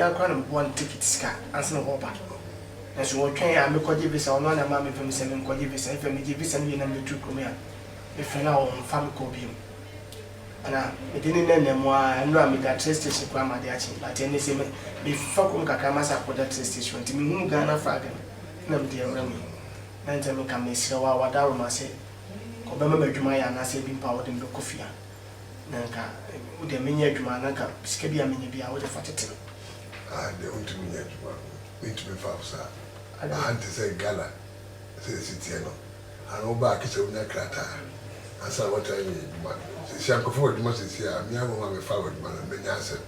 ya kwa na one ticket ska ansa na hoba na so wotwen ya me kwaje visa ono na ma me fam se me kwaje visa ife me visa no na me tu komi a ife na on fam ko bi ana me dini na mo a no am ga train station kwa ma de achi but ene se me fa ko kaka ma sa ko da train station ti me hu Ghana fa ga na me de amra mi na nta me kam esira wa da ro ma se ko be ma adwuma ya na se bi pa wo de me kofia na nka wo de me nya adwuma na nka sika bi a me nya bi a wo de fatete they want to me need to be fast. I had to say gala, say Citiano. I know back is a crata. I saw what I mean. She uncle forward must see a young woman forward man and answer.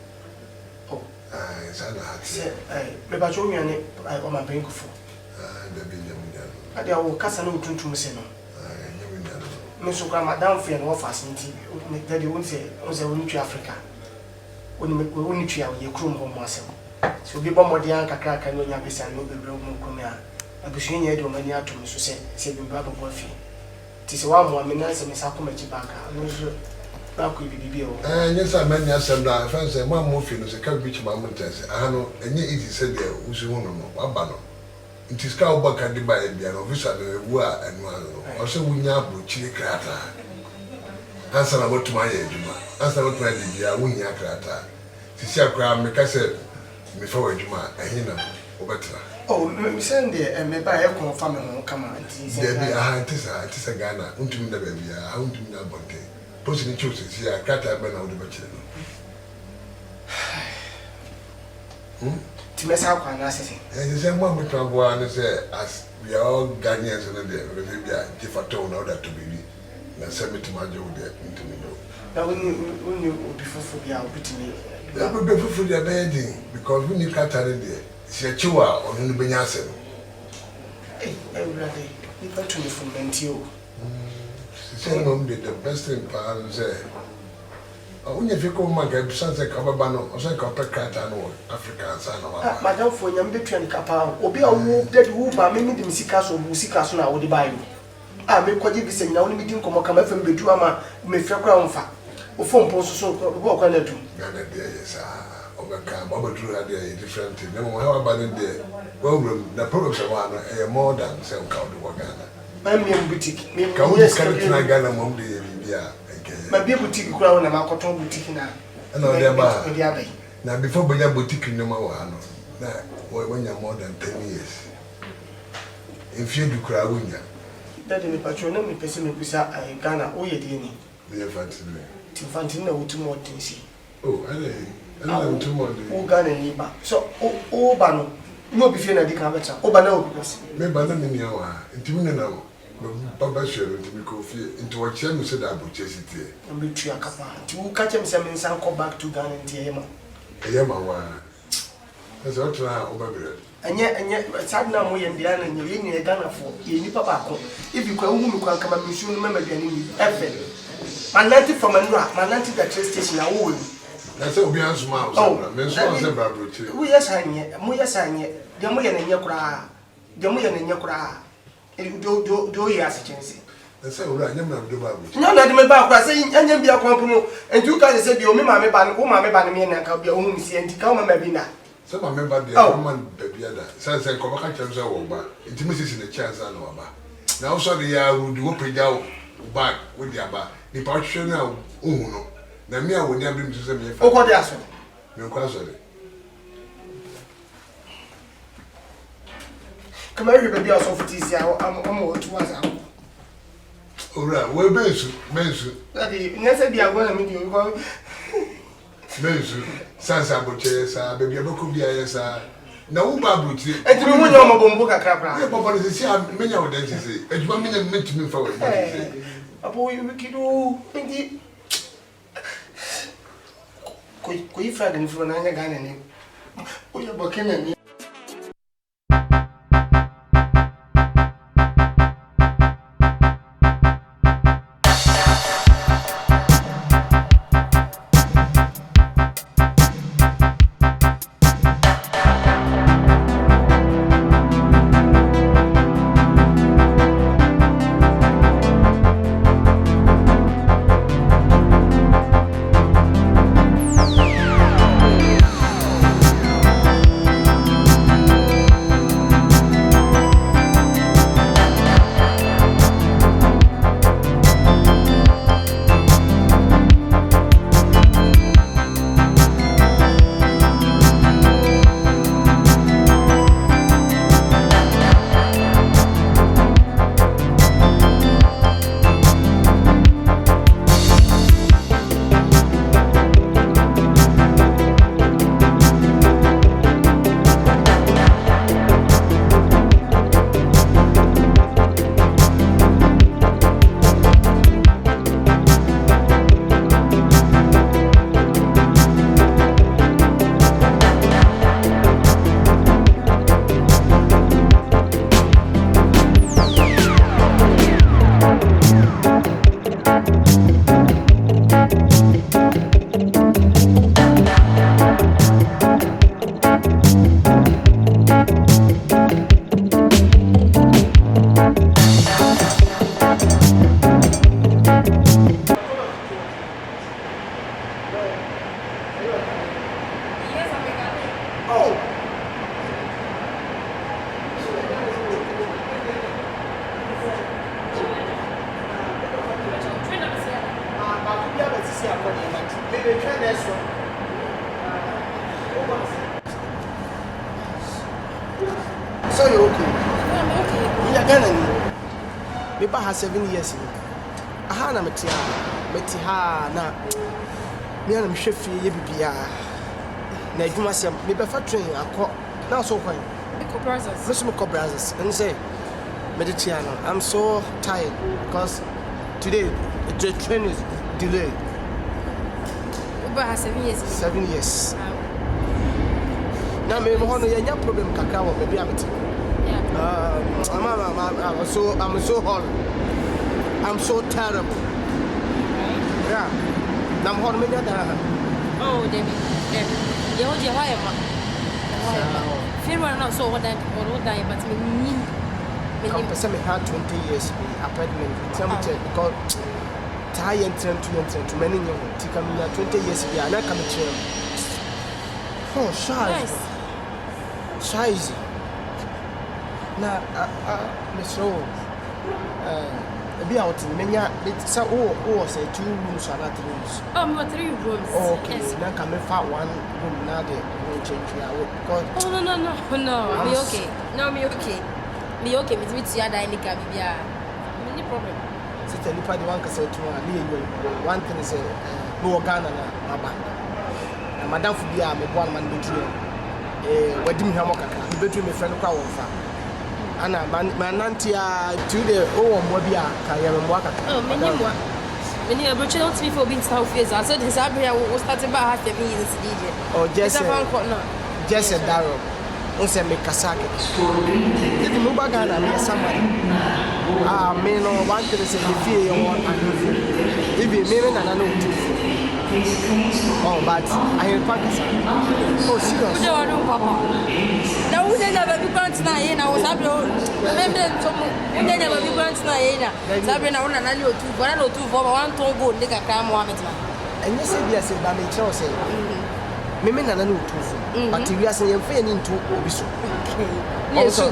Oh, I said I had said, maybe I told me I on my bank for. The billion. I did all Cassano to Messino. Miss Madame Fair and offers that you won't say, was a winter to Africa. When we only try your crew home myself. So be bomb the anchor crack and no yabis and no be broken comia. I be seeing you many to me, so say, Bible Wolfie. Tis one more minutes and Miss Akumachi Banka. Back with BBO. Yes, I meant yes, and I fancy one more film is a car beach mountains. I know, and yet it is said there, who's one of Abano. It is cowback and the by and officer and one, also we now put chili crata. Answer about my age, answer about my idea, we ya crata. Tisia cram, make I said. Before you oh, me send there and maybe I come from home. Come on, there be a hunter, Ghana, unto the baby, I won't do that bonte. Posting chooses here, cat I been out the bachelor. Timesa, I say, and the same one we travel and say, as we are all Ghanaians and there, if I told now that to be, and send me to my job there into me. Now, when you before for the opportunity. That would be for their bedding because we need cat there. It's a chua on the Benyasem. Hey, every day, you got to me from Mentio. The best thing, Pan say. Only if you come, my God, sons a cababano, or say copper cat and Africans and Madame for Yambitrian Capa, or be a wood dead woman, maybe the Missicas or Musicas now would buy you. I may quite be saying now, only didn't come from Bedouama, may fair crown fat. O phone post so walk on it. Ghana there is overcome. Baba Drew had a different thing. No matter how about it, well, the products are one a more than some count of Ghana. My mere boutique, me can we scan it in Ghana Monday? My beer boutique crown and Macoton boutique now. And on their bar. Now, before we have boutique in the Mawano, when you're more than 10 years. If you do crowd, that in the patronum, the person who is at Ghana, oh, you didn't. Infantina with 2 more things. Oh, I don't know 2 more. Oh, Ghana neighbor. So, oh, Bano, you be feeling the cabinet. Oh, Bano, because maybe I don't know. Intimate now. Papa share into me coffee into what Chem said I would chase it here. And be tree a capa. To catch him some and come back to Ghana and Tiama. A Yama. That's what I over. And yet, sad now we and the and you're in a Ghana for you, Papa. If you can come and soon remember the enemy. My nanty from my nanty the train station. I will. That's all beyond smiles. Oh, yes, I knew. Moya sang the Moyan and Yakura. The Moyan and Yakura. Do you ask a chance? That's all right. Never do about no, not my back. Saying, and then be a company. And you guys said, you mamma ban, oh, mamma ban me and I can be a home, see, and to come and maybe not. Some remember the woman, baby, says I come back to over. Intimacy in the chance I know about. Now, so the year would do open down back with the abba. The partition now, oh no. Now, me, I would never bring to say, oh, what they ask me? No question. Come here, baby, I saw for this. I'm more to us. All right, well, Bensu. Daddy, never be a one of you. Bensu, Sansa Boches, baby, a book of the ISR. Now, Babu, and you know, I'm a bomboka crap. But it's a many of them say, and 1 minute meant to me for it. A boy, we can do indeed. Could you frighten for another gun? We are working. Yes, I'm Ghana. Oh. So you're okay? I'm okay. You're Ghana. Maybe I have 7 years. Aha na meti ha na me na mhwe fie ye bibia na adwuma se me be fa train akọ na so kwan Eco Brothers. me so me call brothers and say me de tia no I'm so tired because today the train is delayed. Uber has 7 years. 7 years. Now me ho no yanya problem kakra wo be abeti. Yeah. I'm so hard. I'm so terrible. Yeah. Now I'm me that. Oh, Debbie. You hold your wire. Fear not so what I die, but me. Compare me had 20 years apartment. Tell me because tie and turn to many tika me 20 years be na come to. Oh, shy. Shy. Na Mr. Be out in many say say 2 rooms or 3 rooms. Oh, me 3 rooms. Oh, okay. Yes. Now come for 1 room now they won't change because Oh no. Me okay. No, me okay. Me okay. Me to ya die nika bibia. Any problem. sit any party one can say to one thing is no Ghana na aba. Na madam fu bia me boa man bedru. Wadim hamo kaka. Bedru me friend kwa wonfa. Ana man nantia to the mo bia ka ya me mo kaka. Oh, me ni mo. Me ni abroche not me for being staff face. I said this abria we started by half the means DJ. Oh, just a Darrow. On se me kasake. If you move Ghana me somebody. Me no one to say the fear you want and if you me na no too. Oh, but I hear Pakistan. Oh, serious. Now we never be grant na here na was abro. Remember we never be grant na here na. Sabrina una na no too. Bora no too for one ton go nika ka Mohammed na. And you said yes ba me tell say. Me na no too. But we are saying fe ni ntu obi so. Yes so.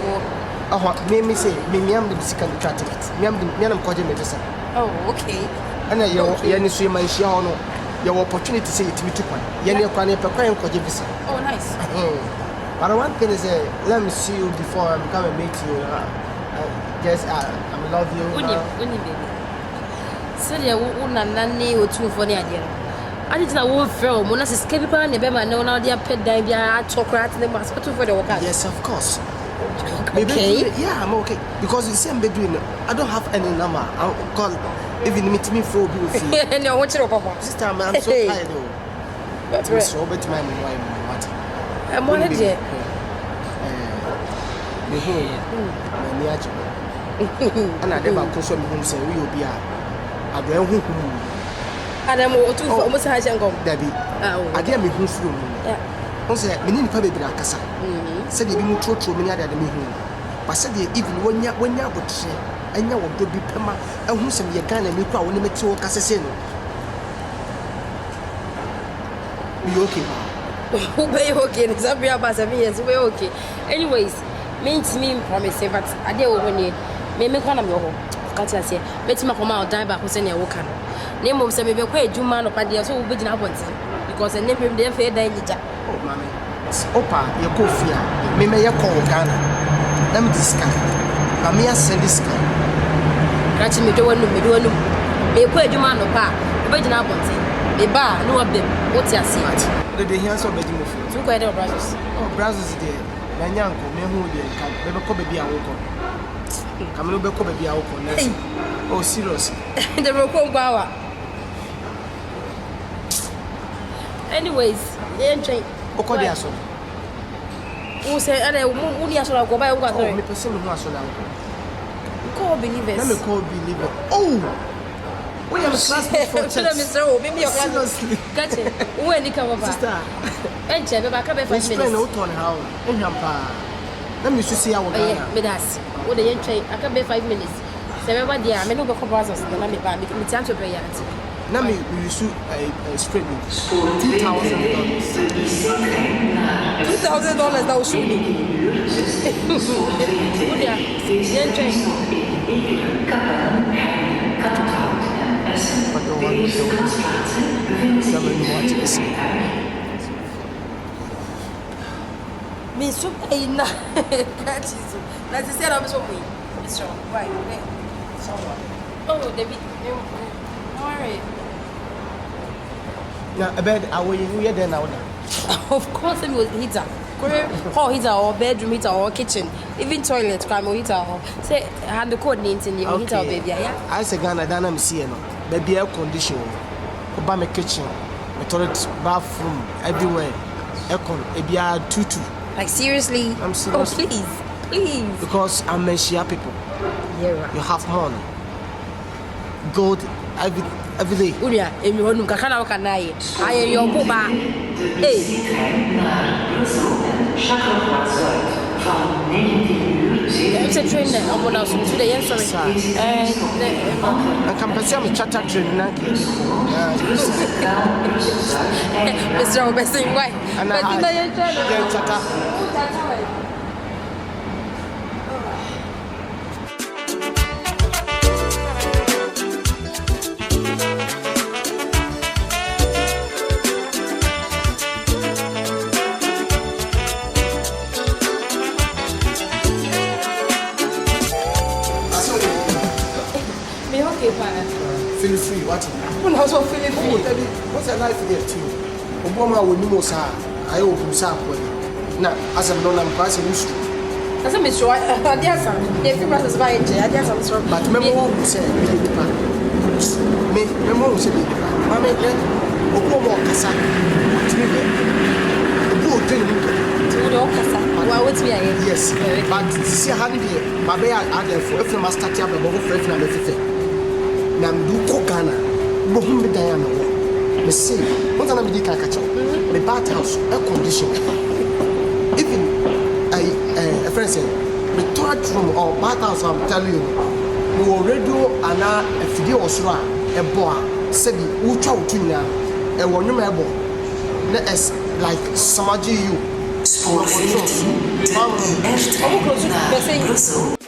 Me say me miam de sika no twa ticket. Miam koje me pesa. Oh, okay. Ana ye ni so man hia ho no. Your opportunity say it me to kwan. Ye ne kwan e pe kwan koje visa. Oh, nice. But one thing is let me see you before I become a mate you. Just I love you. Uni baby. So there una nani o tu for the idea. I did not want film. When I say skip people and be man now they pet die be a chocolate in the mask to for the work. Yes, of course. Okay. Yeah, I'm okay because the same bedroom. I don't have any number. I'll call even meet me for you. And I want you to papa. Sister, I'm so tired though. That's right. So bet my wife what. I'm on it yet. Me home. Me ajo. And I never go so me home say we will be a go hu hu. Adam o tu for almost ha jangom. Dabi. I get me hu furu mu. Yeah. On say me ni nipa bebre akasa. Say dey bi mu trotro me ni ada me hu. But say dey even wonya abotre. Anya wo do bi pema. Ehu sem ye Ghana me kwa wo ne meti wo kasese no. We okay. We okay. It's up here about 7 years. We okay. Anyways, me promise but I dey wo ni me kwa na me ho. Catch us here. Beti makoma o dan ba ko se ne wo ka no. Na mom se me be kwa adwuma no pa dey so wo be gina abonti because en nempem dey fe dan gija. Oh mama. Opa ye ko fia. Me ye ko Ghana. Let me discuss. Na me send this guy. Rachi me do wanu me kwa adwuma no pa wo be gina abonti. Me ba no abem. What you see? The here so be mo fi. You go there brothers. Oh brothers there. Na nyanko me hu dey kan. Be ko baby a wo ko. Kamelo be ko baby a wo ko. Oh serious. The roko ngwa. Anyways, train. Oko dey aso. Who say ana wo ni aso la go ba ngwa sorry. Me person me hu aso la wo. Call believers. Let me call believer. Oh. We have a classmate for church. Mr. O, maybe your class. Gotcha. When you come over. Sister. And check back up 5 minutes. Explain out on how. Let me see how we go. Yeah, me das. What the train? I can be 5 minutes. Say remember there, I me no go brothers, then I me ba me time to pray yet. Now me we use a straight bill. $2,000. $2,000 that was shooting. But the one with the Me so na that is that is said I'm so me. It's so right. Okay. So oh David, no worry. Now a bed away we then now. Of course it was heater. Or heater or bedroom heater or kitchen. Even toilet crime or heater or say hand the code names in the heater baby. Yeah. I say Ghana Dana see no. Baby air condition. Oba my kitchen, my toilet, bathroom, everywhere. Aircon, ebia tutu. Like seriously? I'm serious. Oh please. Because I'm a Shia people. Yeah, right. You have money. Gold every day. Uria, emi wonu kakana wakanai. Aye your boba. Hey. It's a train there. I'm going to the yes, sorry. I can perceive a charter train. Mr. Obesin, why? And I charter. Feel free, what? When I was feeling free. What's a life there too? Obama will know, sir. I open South. Now, as I'm known, I'm passing used to. As a Mr. I guess if you process by it, I guess I'm sorry. But remember who said, me, remember who said, Mamma, Obama, Cassa, yes, but see how the Babea are there for if you must start up a bubble for if Nam do Kokana, Bohum Diana. Me say, what an American catcher, the bathhouse, air condition. Even a friend said, the toilet room or bathhouse, I'm telling you, no radio and a video or so, a boy, said, who chow to now, a one member. Let us like Samaji you. Sport 15, echt Brussel.